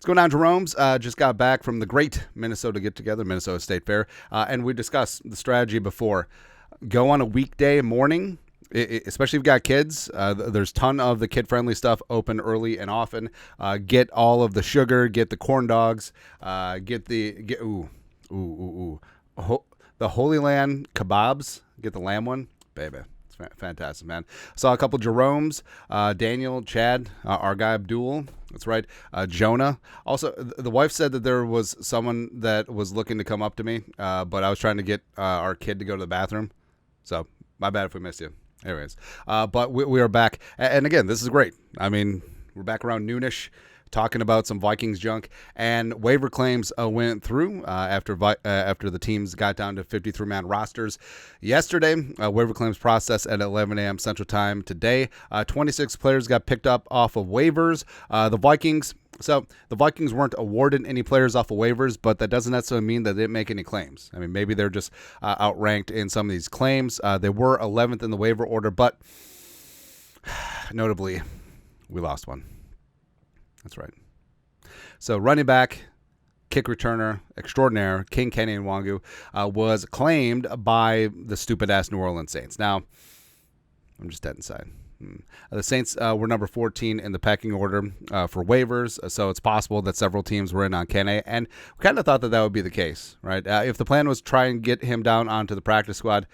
going on, Jerome's? Just got back from the great Minnesota get-together, Minnesota State Fair, and we discussed the strategy before. Go on a weekday morning, especially if you've got kids. There's a ton of the kid-friendly stuff open early and often. Get all of the sugar, get the corn dogs, the Holy Land kebabs. Get the lamb one, baby. Fantastic, man. Saw a couple Jeromes, Daniel, Chad, our guy Abdul. That's right. Jonah. Also, the wife said that there was someone that was looking to come up to me, but I was trying to get our kid to go to the bathroom. So, my bad if we missed you. Anyways, but we are back. And again, this is great. I mean, we're back around noonish, talking about some Vikings junk, and waiver claims went through after the teams got down to 53-man rosters yesterday. Waiver claims processed at 11 a.m. Central Time today. 26 players got picked up off of waivers. The Vikings weren't awarded any players off of waivers, but that doesn't necessarily mean that they didn't make any claims. I mean, maybe they're just outranked in some of these claims. They were 11th in the waiver order, but notably, we lost one. That's right. So running back, kick returner extraordinaire, King Kene Nwangwu, was claimed by the stupid-ass New Orleans Saints. Now, I'm just dead inside. The Saints were number 14 in the pecking order for waivers, so it's possible that several teams were in on Kene, and we kind of thought that would be the case, right? If the plan was try and get him down onto the practice squad,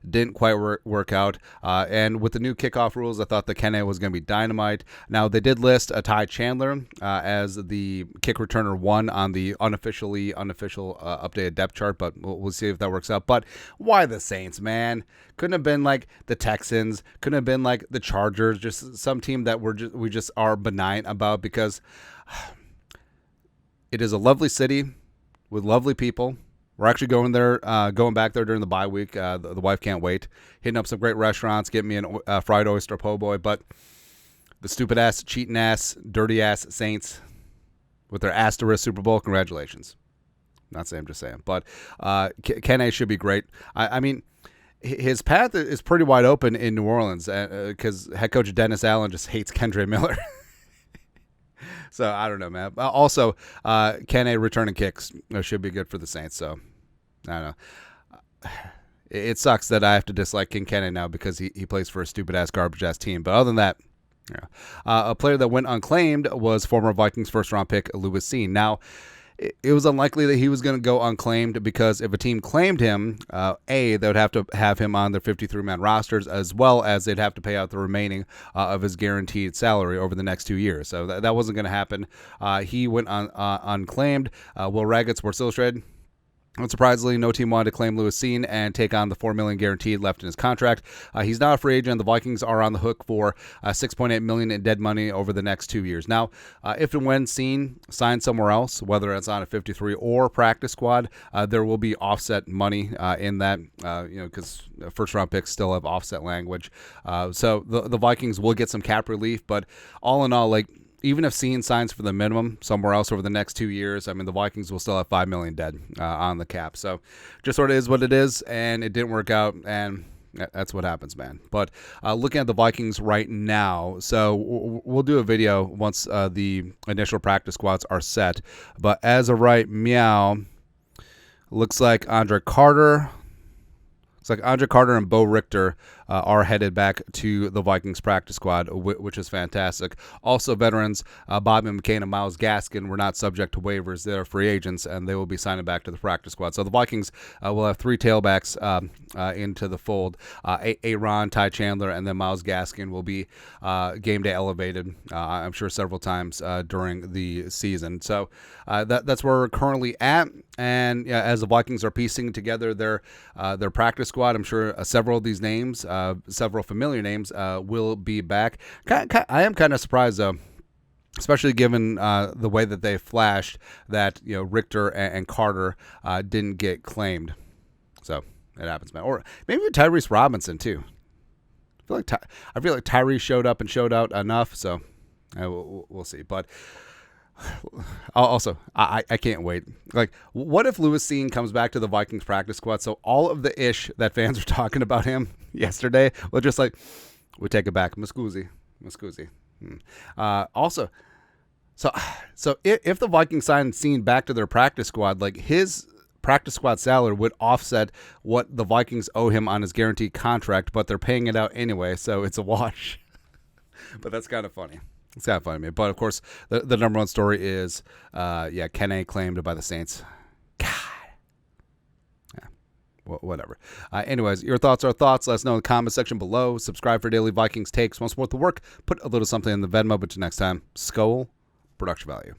didn't quite work out, and with the new kickoff rules, I thought that Kene was going to be dynamite. Now, they did list Ty Chandler as the kick returner 1 on the unofficial updated depth chart, but we'll see if that works out. But why the Saints, man? Couldn't have been like the Texans, couldn't have been like the Chargers, just some team that we just are benign about, because it is a lovely city with lovely people. We're actually going back there during the bye week. The wife can't wait. Hitting up some great restaurants, getting me a fried oyster po' boy. But the stupid ass, cheating ass, dirty ass Saints with their asterisk Super Bowl, congratulations. Not saying, I'm just saying. But Kene should be great. I mean, his path is pretty wide open in New Orleans because head coach Dennis Allen just hates Kendre Miller. So, I don't know, man. Also, Kene returning kicks should be good for the Saints. So, I don't know. It sucks that I have to dislike King Kene now because he plays for a stupid-ass, garbage-ass team. But other than that, yeah. A player that went unclaimed was former Vikings first-round pick Lewis Cine. Now, it was unlikely that he was going to go unclaimed because if a team claimed him, they would have to have him on their 53-man rosters, as well as they'd have to pay out the remaining of his guaranteed salary over the next 2 years. So that wasn't going to happen. He went unclaimed. Will Raggett, Sports Illustrated. Unsurprisingly, no team wanted to claim Lewis Cine and take on the $4 million guaranteed left in his contract. He's not a free agent. The Vikings are on the hook for $6.8 million in dead money over the next 2 years. Now, if and when Cine signs somewhere else, whether it's on a 53 or practice squad, there will be offset money in that, because first-round picks still have offset language. So the Vikings will get some cap relief, but all in all, even if Cine signs for the minimum somewhere else over the next 2 years, I mean, the Vikings will still have $5 million dead on the cap. So just sort of is what it is, and it didn't work out, and that's what happens, man. But looking at the Vikings right now, so we'll do a video once the initial practice squads are set. But as of right meow, looks like Andre Carter and Bo Richter are headed back to the Vikings practice squad, which is fantastic. Also, veterans Bobby McCain and Myles Gaskin were not subject to waivers. They're free agents, and they will be signing back to the practice squad. So the Vikings will have 3 tailbacks into the fold. Aaron, Ty Chandler, and then Myles Gaskin will be game day elevated, I'm sure, several times during the season. So that's where we're currently at. And as the Vikings are piecing together their practice squad, I'm sure several of these names, several familiar names, will be back. I am kind of surprised, though, especially given the way that they flashed that Richter and Carter didn't get claimed. So it happens, man. Or maybe Tyrese Robinson too. I feel like Tyrese showed up and showed out enough. So we'll see. But also, I can't wait. What if Lewis Cine comes back to the Vikings practice squad? So all of the ish that fans were talking about him yesterday, we'll just we take it back. Muscusi. Also, So if the Vikings sign Cine back to their practice squad, like his practice squad salary would offset what the Vikings owe him on his guaranteed contract, but they're paying it out anyway, so it's a wash. But that's kind of funny. It's kind of funny to me. But of course, the number one story is, Kene claimed by the Saints. God. Yeah. Well, whatever. Anyways, your thoughts are thoughts. Let us know in the comment section below. Subscribe for daily Vikings takes. Want to support the work? Put a little something in the Venmo. But till next time, Skol, production value.